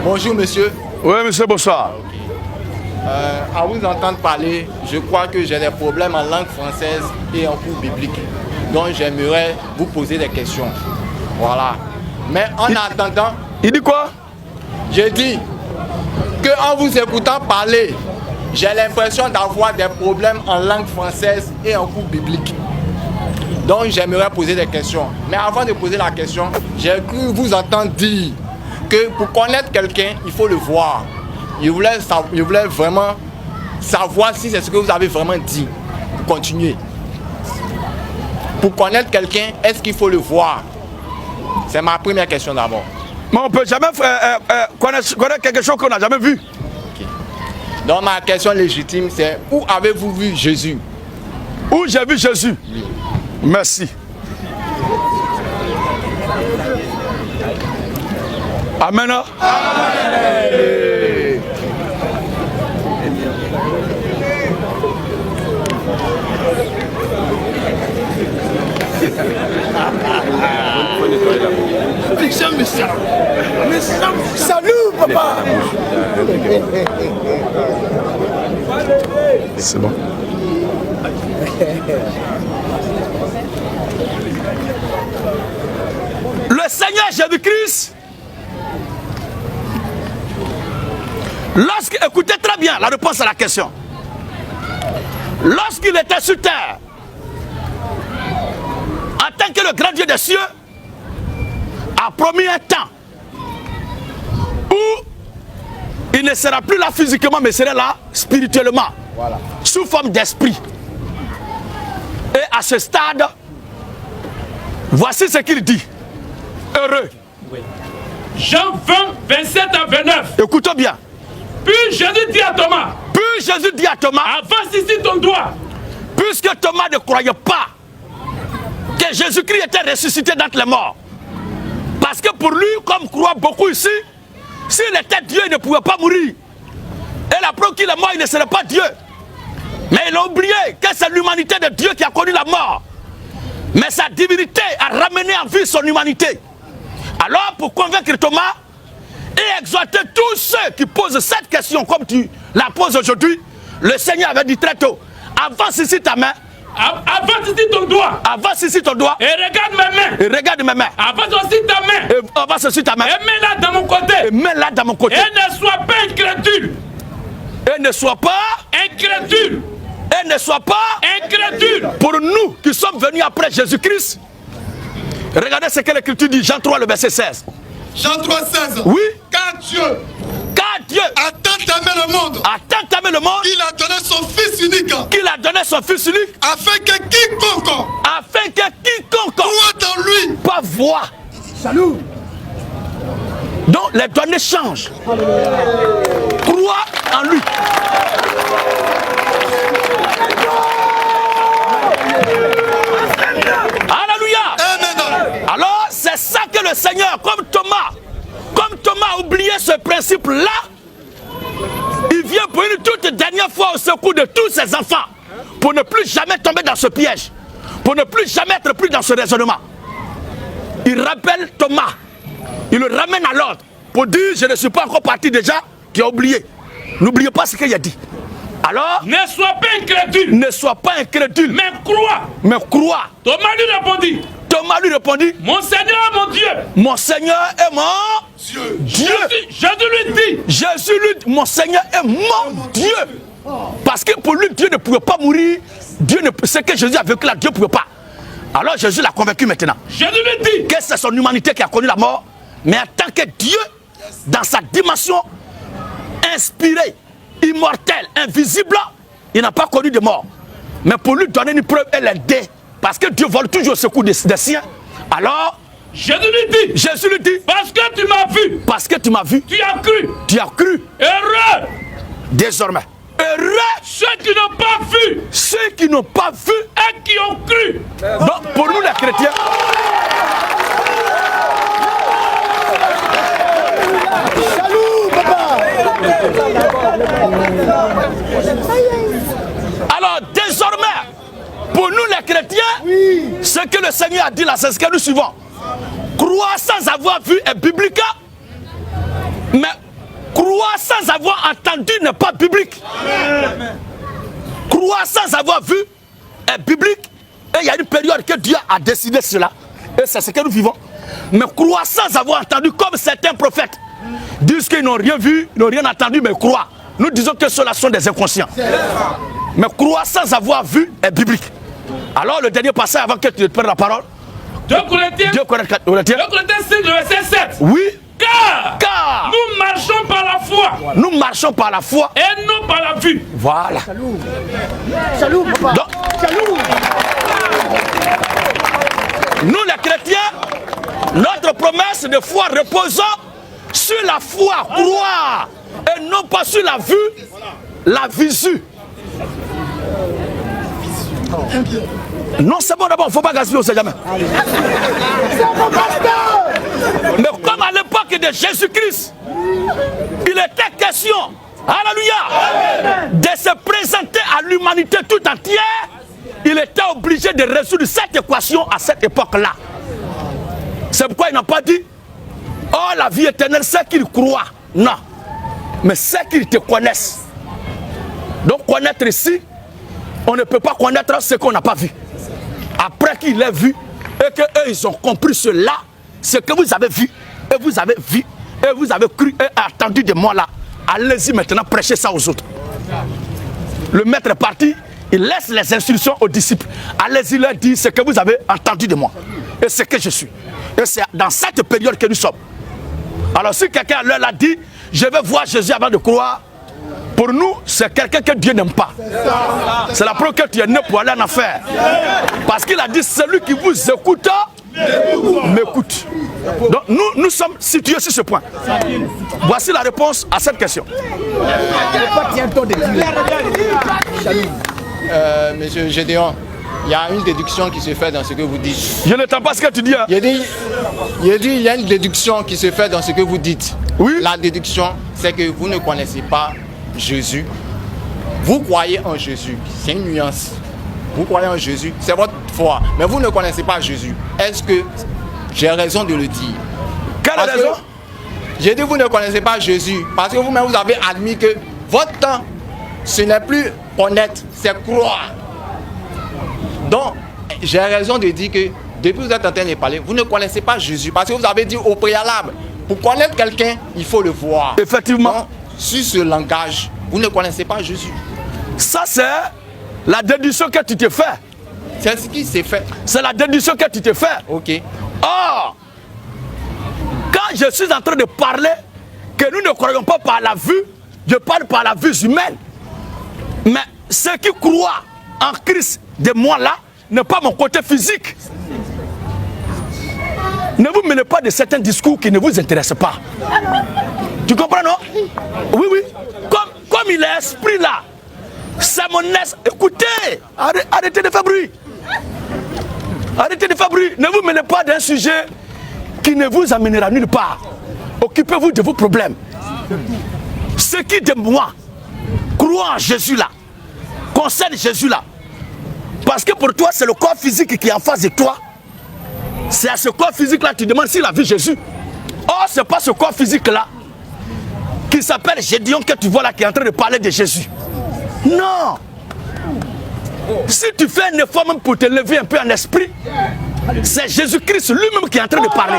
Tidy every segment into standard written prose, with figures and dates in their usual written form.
Bonjour monsieur. Oui monsieur, bonsoir. À vous entendre parler, je crois que j'ai des problèmes en langue française et en cours biblique. Donc j'aimerais vous poser des questions. Voilà. Mais en attendant... Il dit quoi? J'ai dit qu'en vous écoutant parler, j'ai l'impression d'avoir des problèmes en langue française et en cours biblique. Donc j'aimerais poser des questions. Mais avant de poser la question, j'ai cru vous entendre dire que pour connaître quelqu'un, il faut le voir. Je voulais vraiment savoir si c'est ce que vous avez vraiment dit. Pour continuer. Pour connaître quelqu'un, est-ce qu'il faut le voir? C'est ma première question d'abord. Mais on ne peut jamais connaître quelque chose qu'on n'a jamais vu. Okay. Donc ma question légitime, c'est où avez-vous vu Jésus? Où j'ai vu Jésus? Oui. Merci. Amen. Amen. Salut papa. C'est bon. Le Seigneur Jésus-Christ, écoutez très bien la réponse à la question. Lorsqu'il était sur terre, en tant que le grand Dieu des cieux, a promis un temps où il ne sera plus là physiquement, mais sera là spirituellement, voilà, sous forme d'esprit. Et à ce stade, voici ce qu'il dit. Heureux. Oui. Jean 20, 27 à 29. Écoutez bien. Puis Jésus dit à Thomas. Avance ici ton doigt. Puisque Thomas ne croyait pas que Jésus-Christ était ressuscité d'entre les morts. Parce que pour lui, comme croient beaucoup ici, s'il était Dieu, il ne pouvait pas mourir. Et la preuve qu'il est mort, il ne serait pas Dieu. Mais il a oublié que c'est l'humanité de Dieu qui a connu la mort. Mais sa divinité a ramené en vie son humanité. Alors, pour convaincre Thomas et exhorter tous ceux qui posent cette question comme tu la poses aujourd'hui, le Seigneur avait dit très tôt, avance ici ta main. Avance ici ton doigt. Avance ici ton doigt. Et regarde mes mains. Et regarde mes mains. Avance aussi ta main. Et avance aussi ta main. Et mets-la dans mon côté. Et mets-la dans mon côté. Et ne sois pas incrédule. Et ne sois pas incrédule. Et ne sois pas incrédule. Pour nous qui sommes venus après Jésus-Christ, regardez ce que l'Écriture dit, Jean 3, le verset 16. Jean 3, 16. Oui. Car Dieu a tant aimé le monde. Il a donné son Fils unique. Afin que quiconque croit en lui pas voir. Salut. Donc les données changent. Crois en lui. Alléluia. Amen. Alors c'est ça que le Seigneur, comme Thomas a oublié ce principe-là, il vient pour une toute dernière fois au secours de tous ses enfants, pour ne plus jamais tomber dans ce piège, pour ne plus jamais être pris dans ce raisonnement. Il rappelle Thomas, il le ramène à l'ordre, pour dire, je ne suis pas encore parti déjà, tu as oublié. N'oubliez pas ce qu'il a dit. Alors, ne sois pas incrédule. Ne sois pas incrédule. Mais crois. Mais crois. Thomas lui répondit. Mon Seigneur est mon Dieu. Mon Seigneur est mon Dieu. Jésus lui dit, mon Seigneur est mon Dieu. Parce que pour lui, Dieu ne pouvait pas mourir. Ce que Jésus a vécu là, Dieu ne pouvait pas. Alors Jésus l'a convaincu maintenant. Jésus lui dit que c'est son humanité qui a connu la mort. Mais en tant que Dieu, dans sa dimension inspirée, immortelle, invisible, il n'a pas connu de mort. Mais pour lui donner une preuve et l'aider, parce que Dieu vole toujours au secours des siens. Alors, Jésus lui dit, parce que tu m'as vu, tu as cru. Heureux. Désormais, heureux ceux qui n'ont pas vu, et qui ont cru. Donc pour nous les chrétiens, salut papa. Alors désormais, pour nous les chrétiens, ce que le Seigneur a dit là, c'est ce que nous suivons. Croire sans avoir vu est biblique, mais Croire sans avoir entendu n'est pas biblique. Croire sans avoir vu est biblique. Et il y a une période que Dieu a décidé cela. Et c'est ce que nous vivons. Mais croire sans avoir entendu, comme certains prophètes disent qu'ils n'ont rien vu, n'ont rien entendu, mais croient. Nous disons que ceux-là sont des inconscients. Mais croire sans avoir vu est biblique. Alors le dernier passage avant que tu te prennes la parole. 2 Corinthiens 6, le verset 7. Oui. Car nous marchons par la foi. Nous marchons par la foi. Et non par la vue. Voilà. Salut, papa. Donc, nous les chrétiens, notre promesse de foi reposant sur la foi, croire, et non pas sur la vue, la visu. Non, c'est bon d'abord, il ne faut pas gaspiller, on ne sait jamais. Mais comme à l'époque de Jésus-Christ, il était question, alléluia, de se présenter à l'humanité tout entière, il était obligé de résoudre cette équation à cette époque-là. C'est pourquoi il n'a pas dit, oh la vie éternelle, c'est qu'ils croient. Non, mais c'est qu'ils te connaissent. Donc connaître ici, on ne peut pas connaître ce qu'on n'a pas vu. Après qu'il l'ait vu et qu'eux ils ont compris cela, ce que vous avez vu, et vous avez vu, et vous avez cru et attendu de moi là, allez-y maintenant prêcher ça aux autres. Le maître est parti, il laisse les instructions aux disciples. Allez-y leur dire ce que vous avez entendu de moi et ce que je suis. Et c'est dans cette période que nous sommes. Alors si quelqu'un leur a dit, je vais voir Jésus avant de croire, pour nous, c'est quelqu'un que Dieu n'aime pas. C'est la preuve que tu es né pour aller en affaire. Parce qu'il a dit, celui qui vous écoute, m'écoute. Donc nous sommes situés sur ce point. Voici la réponse à cette question. Monsieur Gédéon, il y a une déduction qui se fait dans ce que vous dites. Je n'entends pas ce que tu dis. Hein? Il y a une déduction qui se fait dans ce que vous dites. Oui. La déduction, c'est que vous ne connaissez pas Jésus. Vous croyez en Jésus. C'est une nuance. Vous croyez en Jésus, c'est votre foi. Mais vous ne connaissez pas Jésus. Est-ce que j'ai raison de le dire? Quelle raison? J'ai dit vous ne connaissez pas Jésus. Parce que vous-même vous avez admis que votre temps, ce n'est plus connaître, c'est croire. Donc, j'ai raison de dire que depuis que vous êtes en train de parler, vous ne connaissez pas Jésus. Parce que vous avez dit au préalable, pour connaître quelqu'un, il faut le voir. Effectivement. Donc, sur ce langage, vous ne connaissez pas Jésus. Ça, c'est la déduction que tu te fais. C'est ce qui s'est fait. C'est la déduction que tu te fais. Ok. Or, quand je suis en train de parler que nous ne croyons pas par la vue, je parle par la vue humaine. Mais ceux qui croient en Christ de moi là, n'est pas mon côté physique. Ne vous mêlez pas de certains discours qui ne vous intéressent pas. Tu comprends, non? Oui, oui. Comme il est esprit là, c'est mon esprit. Écoutez, arrêtez de faire bruit. Arrêtez de faire bruit. Ne vous mêlez pas d'un sujet qui ne vous amènera nulle part. Occupez-vous de vos problèmes. Ce qui de moi croit en Jésus là, concerne Jésus là. Parce que pour toi, c'est le corps physique qui est en face de toi. C'est à ce corps physique-là que tu demandes s'il a vu Jésus. Or, ce n'est pas ce corps physique-là qui s'appelle Gédéon que tu vois là, qui est en train de parler de Jésus. Non. Si tu fais un effort même pour te lever un peu en esprit, c'est Jésus-Christ lui-même qui est en train de parler.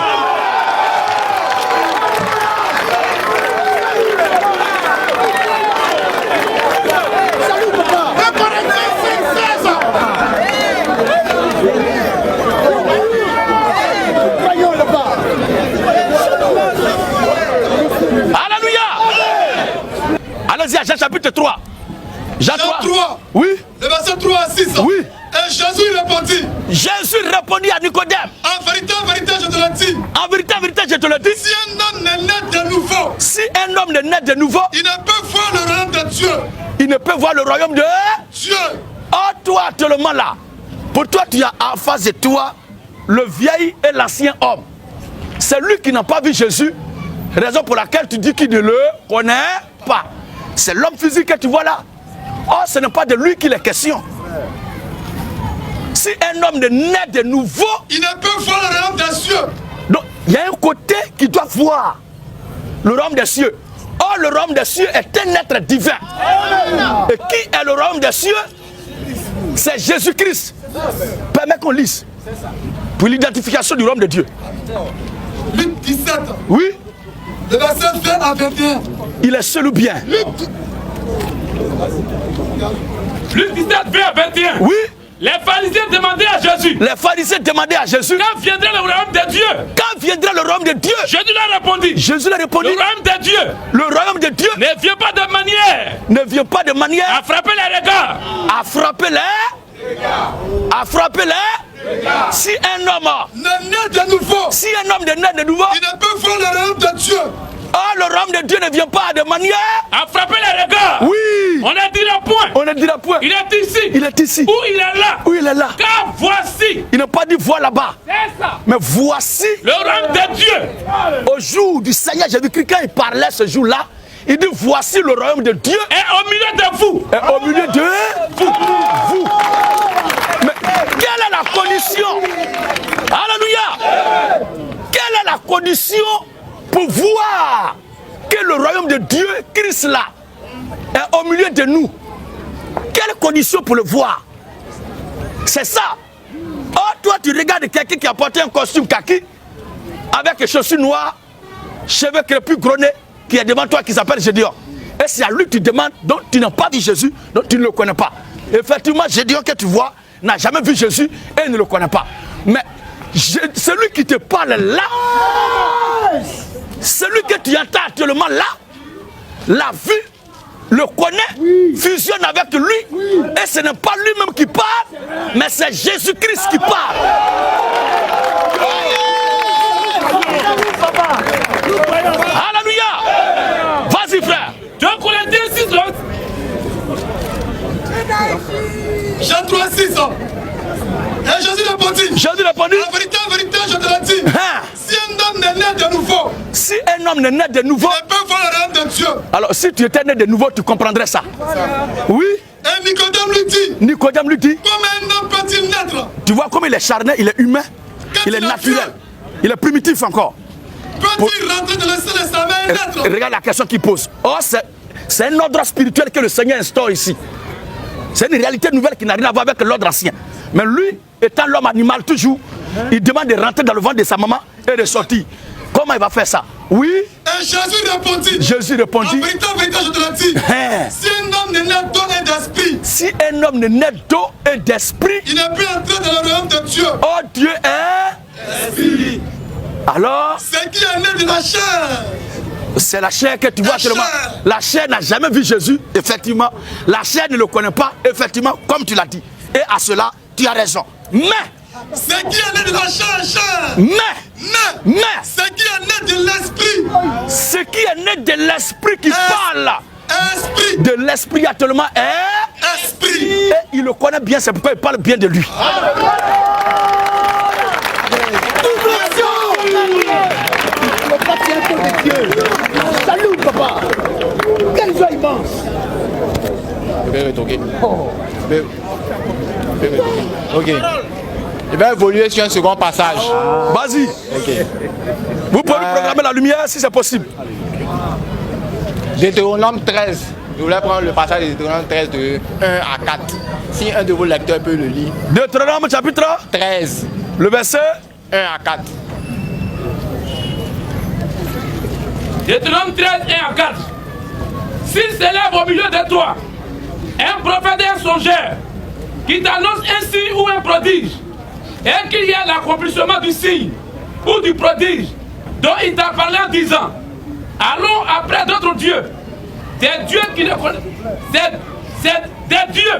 Allez-y à Jean chapitre 3. Jean 3. Oui. Le verset 3 à 6. Oui. Et Jésus répondit. Jésus répondit à Nicodème. En vérité, je te le dis. En vérité, je te le dis. Si un homme n'est né de nouveau. Si un homme n'est né de nouveau. Il ne peut voir le royaume de Dieu. Il ne peut voir le royaume de Dieu. Oh, toi, actuellement là. Pour toi, tu as en face de toi le vieil et l'ancien homme. C'est lui qui n'a pas vu Jésus. Raison pour laquelle tu dis qu'il ne le connaît pas. C'est l'homme physique que tu vois là. Oh, ce n'est pas de lui qu'il est question. Si un homme est né de nouveau, il ne peut voir le royaume des cieux. Donc, il y a un côté qui doit voir le royaume des cieux. Oh, Or, le royaume des cieux est un être divin. Et qui est le royaume des cieux? C'est Jésus-Christ. Permets qu'on lise. Pour l'identification du royaume de Dieu. Luc 17. Oui. Le verset 20 à 21. Il est seul ou bien? Luc 17, 20 à 21. Oui. Les pharisiens demandaient à Jésus. Les pharisiens demandaient à Jésus. Quand viendra le royaume de Dieu? Quand viendra le royaume de Dieu? Jésus leur répondit. Jésus leur répondit. Le royaume de Dieu Le royaume de Dieu ne vient pas de manière ne vient pas de manière à frapper les regards. à frapper les. À frapper les. Si un homme. Ne naît de nouveau. Si un homme est né de nouveau. Il ne peut voir le royaume de Dieu. Oh, le royaume de Dieu ne vient pas de manière À frapper les regards. Oui. On ne dira point. On ne dira point. Il est ici. Il est ici. Où il est là. Où il est là. Car voici. Il n'a pas dit vois là-bas. C'est ça. Mais voici. Le royaume de Dieu. Au jour du Seigneur Jésus-Christ, quand il parlait ce jour-là, il dit voici le royaume de Dieu est au milieu de vous. est au milieu de vous. Mais quelle est la condition? Alléluia. Quelle est la condition pour voir que le royaume de Dieu, Christ là, est au milieu de nous? Quelle condition pour le voir? C'est ça. Oh, toi tu regardes quelqu'un qui a porté un costume kaki avec des chaussures noires, cheveux crépus, gros nez, qui est devant toi, qui s'appelle Gédéon. Et c'est à lui que tu demandes, donc tu n'as pas vu Jésus, donc tu ne le connais pas. Effectivement, Gédéon que tu vois n'a jamais vu Jésus et ne le connaît pas. Mais celui qui te parle là, celui que tu entends actuellement là, l'a vu, le connaît, fusionne avec lui, et ce n'est pas lui-même qui parle, mais c'est Jésus-Christ qui parle. Alléluia. Vas-y frère. 2 Corinthiens 6, Jean 3, 6. Et Jésus répondit. Jésus répondit. En vérité, je te le dis. Hein? Si un homme n'est né de nouveau, Si un homme n'est né de nouveau, il peut voir le royaume de Dieu. alors si tu étais né de nouveau, tu comprendrais ça. Oui. Et Nicodème lui dit. Nicodème lui dit, Comment un homme peut-il naître? tu vois comme il est charnel, il est humain, il est naturel, il est primitif encore. Peut-il rentrer dans le sein de sa mère et naître? Regarde la question qu'il pose. Oh, c'est un ordre spirituel que le Seigneur instaure ici. C'est une réalité nouvelle qui n'a rien à voir avec l'ordre ancien. Mais lui, étant l'homme animal toujours, il demande de rentrer dans le ventre de sa maman et de sortir. Comment il va faire ça? Oui. Et Jésus répondit. Jésus répondit. En vérité, je te le dis. Hein? Si un homme n'est né d'eau et d'esprit, Si un homme n'est né d'eau et d'esprit, il ne peut entrer dans le royaume de Dieu. oh Dieu est Esprit. Alors, C'est qui est né de la chair. c'est la chair que tu vois La actuellement. chair. La chair n'a jamais vu Jésus, effectivement. La chair ne le connaît pas, effectivement, comme tu l'as dit. Et à cela, tu as raison. Mais, C'est qui est né de la chair, mais, c'est qui est né de l'esprit. ce qui est né de l'esprit qui parle, Esprit. de l'esprit actuellement est... Esprit. Et il le connaît bien, c'est pourquoi il parle bien de lui. Salut papa. Quelle joie immense. Je vais retoquer. Je vais retoquer. Ok. Je vais évoluer sur un second passage. Vas-y. Ok. Vous pouvez programmer la lumière si c'est possible. Deutéronome 13. Je voulais prendre le passage de Deutéronome 13 de 1 à 4. Si un de vos lecteurs peut le lire. Deutéronome chapitre 13, le verset 1 à 4. Deutéronome 13, 1 à 4. S'il s'élève au milieu de toi un prophète et un songeur qui t'annonce un signe ou un prodige, et qu'il y ait l'accomplissement du signe ou du prodige dont il t'a parlé en disant, allons après d'autres dieux, des dieux qui ne connaissent, des dieux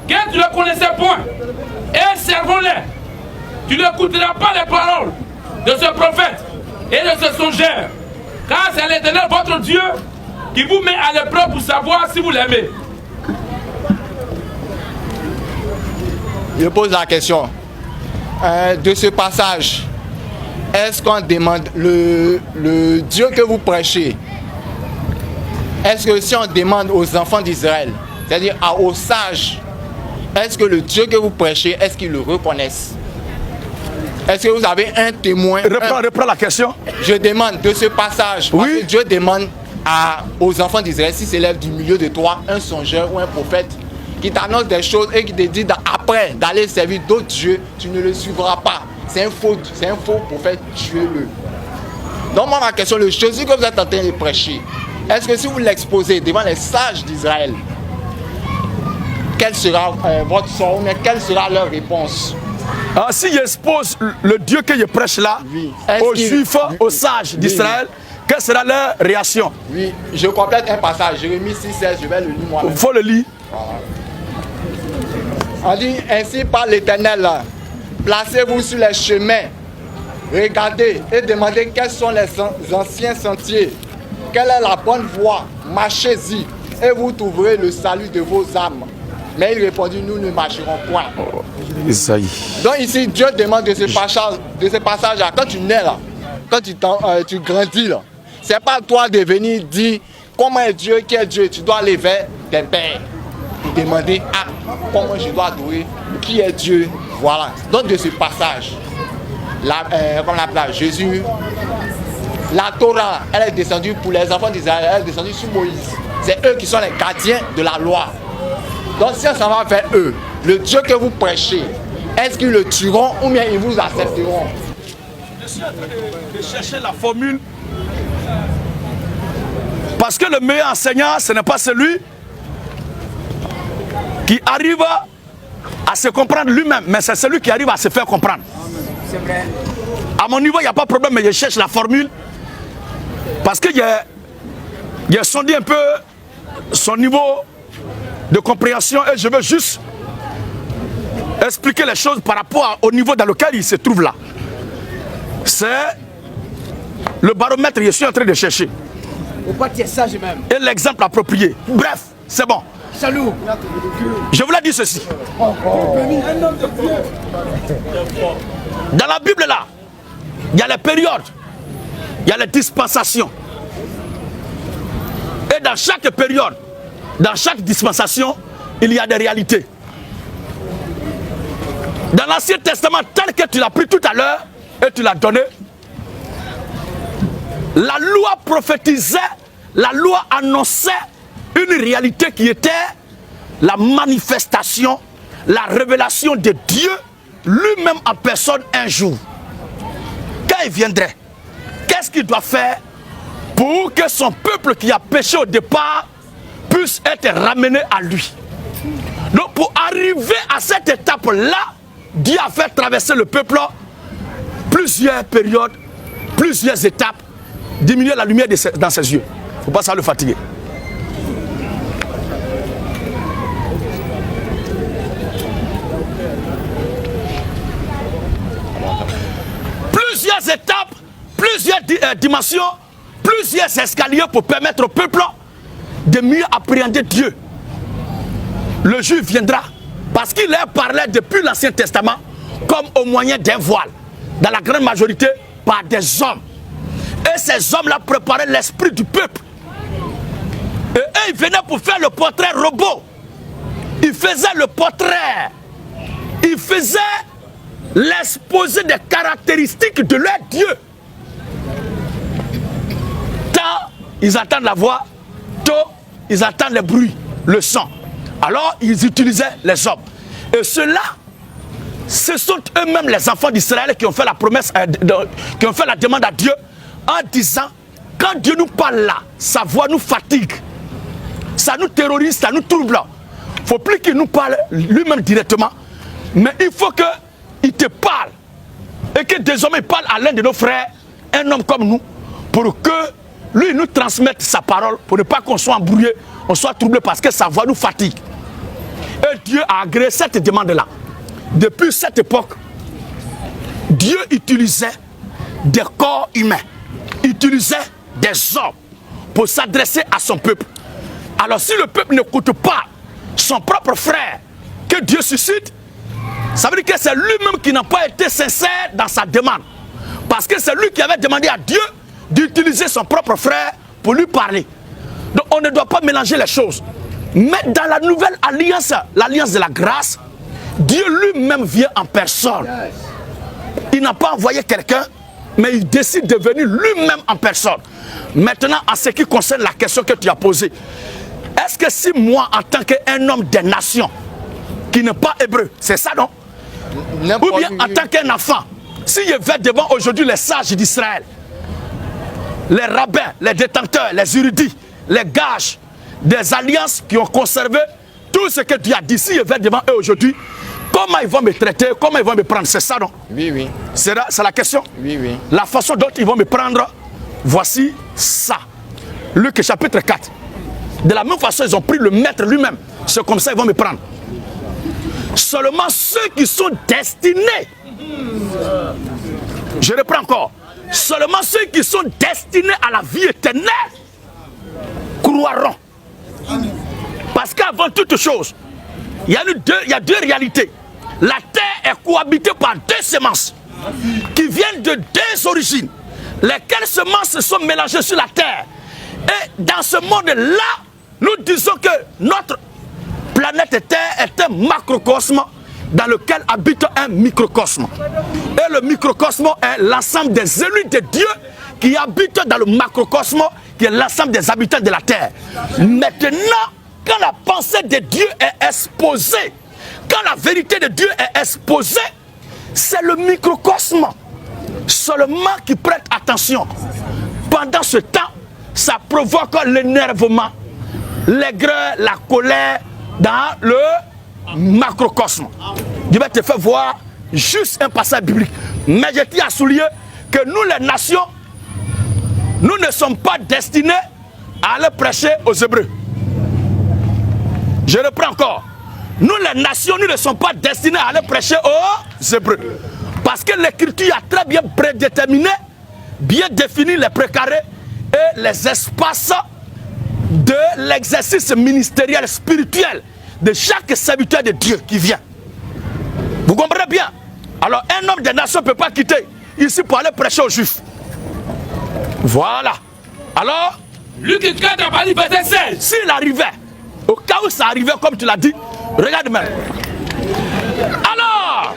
que tu ne connaissais point, et servons-les. Tu n'écouteras pas les paroles de ce prophète et de ce songeur, car c'est l'Éternel votre Dieu qui vous met à l'épreuve pour savoir si vous l'aimez. Je pose la question. De ce passage, est-ce qu'on demande le Dieu que vous prêchez? Est-ce que si on demande aux enfants d'Israël, c'est-à-dire aux sages, est-ce que le Dieu que vous prêchez, est-ce qu'ils le reconnaissent? Est-ce que vous avez un témoin? reprends la question. Je demande de ce passage, parce Oui. que Dieu demande aux enfants d'Israël, si s'élève du milieu de toi un songeur ou un prophète qui t'annonce des choses et qui te dit après d'aller servir d'autres dieux, tu ne le suivras pas. C'est un faux prophète, tuez-le. Donc moi ma question, le Jésus que vous êtes en train de prêcher, est-ce que si vous l'exposez devant les sages d'Israël, quel sera votre sort ou quelle sera leur réponse? Si j'expose le Dieu que je prêche là, oui. aux Juifs, aux sages d'Israël, quelle sera leur réaction? Oui, je complète un passage, Jérémie 6,16, je vais le lire moi-même. Il faut le lire. Voilà. On dit ainsi par l'Éternel, placez-vous sur les chemins, regardez et demandez quels sont les anciens sentiers, quelle est la bonne voie, marchez-y et vous trouverez le salut de vos âmes. Mais il répondit, nous ne marcherons point. Donc ici, Dieu demande de ce passage-là, quand tu nais là, quand tu grandis là, c'est pas toi de venir dire comment est Dieu, qui est Dieu, tu dois aller vers tes pères. Demander comment je dois adorer, qui est Dieu, voilà. Donc de ce passage, comme l'appelle Jésus, la Torah, elle est descendue pour les enfants d'Israël, elle est descendue sur Moïse. C'est eux qui sont les gardiens de la loi. Donc si on s'en va vers eux, le Dieu que vous prêchez, est-ce qu'ils le tueront ou bien ils vous accepteront? Je suis en train de chercher la formule. Parce que le meilleur enseignant, ce n'est pas celui qui arrive à se comprendre lui-même, mais c'est celui qui arrive à se faire comprendre. C'est vrai. À mon niveau, il n'y a pas de problème, mais je cherche la formule. Parce que j'ai sondé un peu son niveau de compréhension et je veux juste expliquer les choses par rapport au niveau dans lequel il se trouve là. C'est le baromètre que je suis en train de chercher. Faut pas dire sage même. Et l'exemple approprié. Bref, c'est bon. Salut. Je voulais dire ceci. Dans la Bible là, il y a les périodes, il y a les dispensations. Et dans chaque période, dans chaque dispensation, il y a des réalités. Dans l'Ancien Testament, tel que tu l'as pris tout à l'heure et tu l'as donné, la loi prophétisait, la loi annonçait une réalité qui était la manifestation, la révélation de Dieu lui-même en personne un jour. Quand il viendrait, qu'est-ce qu'il doit faire pour que son peuple qui a péché au départ puisse être ramené à lui? Donc pour arriver à cette étape-là, Dieu a fait traverser le peuple plusieurs périodes, plusieurs étapes, diminuer la lumière dans ses yeux. Il ne faut pas ça le fatiguer. Plusieurs étapes, plusieurs dimensions, plusieurs escaliers pour permettre au peuple de mieux appréhender Dieu. Le juif viendra parce qu'il leur parlait depuis l'Ancien Testament comme au moyen d'un voile, dans la grande majorité par des hommes. Et ces hommes-là préparaient l'esprit du peuple. Et eux, ils venaient pour faire le portrait robot. Ils faisaient le portrait. Ils faisaient l'exposé des caractéristiques de leur Dieu. Tant ils entendent la voix, tôt ils entendent le bruit, le son. Alors ils utilisaient les hommes. Et ceux-là, ce sont eux-mêmes les enfants d'Israël qui ont fait la promesse, qui ont fait la demande à Dieu en disant, quand Dieu nous parle là, sa voix nous fatigue, ça nous terrorise, ça nous trouble. Il ne faut plus qu'il nous parle lui-même directement, mais il faut qu'il te parle et que désormais il parle à l'un de nos frères, un homme comme nous, pour que lui nous transmette sa parole, pour ne pas qu'on soit embrouillé, on soit troublé parce que sa voix nous fatigue. Et Dieu a agréé cette demande-là. Depuis cette époque, Dieu utilisait des corps humains, utilisait des hommes pour s'adresser à son peuple. Alors si le peuple n'écoute pas son propre frère que Dieu suscite, ça veut dire que c'est lui-même qui n'a pas été sincère dans sa demande. Parce que c'est lui qui avait demandé à Dieu d'utiliser son propre frère pour lui parler. Donc on ne doit pas mélanger les choses. Mais dans la nouvelle alliance, l'alliance de la grâce, Dieu lui-même vient en personne. Il n'a pas envoyé quelqu'un, mais il décide de venir lui-même en personne. Maintenant, en ce qui concerne la question que tu as posée, est-ce que si moi, en tant qu'un homme des nations, qui n'est pas hébreu, c'est ça non? Ou bien en tant qu'un enfant, si je vais devant aujourd'hui les sages d'Israël, les rabbins, les détenteurs, les érudits, les gages des alliances qui ont conservé tout ce que tu as dit, si je vais devant eux aujourd'hui, comment ils vont me traiter, comment ils vont me prendre, c'est ça non? Oui, oui. C'est la question? Oui, oui. La façon dont ils vont me prendre, voici ça. Luc chapitre 4. De la même façon, ils ont pris le maître lui-même. C'est comme ça ils vont me prendre. Seulement ceux qui sont destinés, je reprends encore, seulement ceux qui sont destinés à la vie éternelle croiront. Parce qu'avant toute chose, il y a deux réalités. La terre est cohabitée par deux semences qui viennent de deux origines. Lesquelles semences se sont mélangées sur la terre. Et dans ce monde-là, nous disons que notre planète Terre est un macrocosme dans lequel habite un microcosme. Et le microcosme est l'ensemble des élus de Dieu qui habitent dans le macrocosme, qui est l'ensemble des habitants de la terre. Maintenant, quand la pensée de Dieu est exposée, quand la vérité de Dieu est exposée, c'est le microcosme seulement qui prête attention. Pendant ce temps, ça provoque l'énervement, l'aigreur, la colère dans le macrocosme. Je vais te faire voir juste un passage biblique. Mais je tiens à souligner que nous les nations, nous ne sommes pas destinés à aller prêcher aux Hébreux. Je reprends encore. Nous les nations, nous ne sommes pas destinés à aller prêcher aux Hébreux. Parce que l'Écriture a très bien prédéterminé, bien défini les précarés et les espaces de l'exercice ministériel, spirituel de chaque serviteur de Dieu qui vient. Vous comprenez bien? Alors un homme des nations ne peut pas quitter ici pour aller prêcher aux Juifs. Voilà. Alors, Luc 4 à partir verset 16. s'il arrivait, au cas où ça arrivait comme tu l'as dit, regarde même. Alors,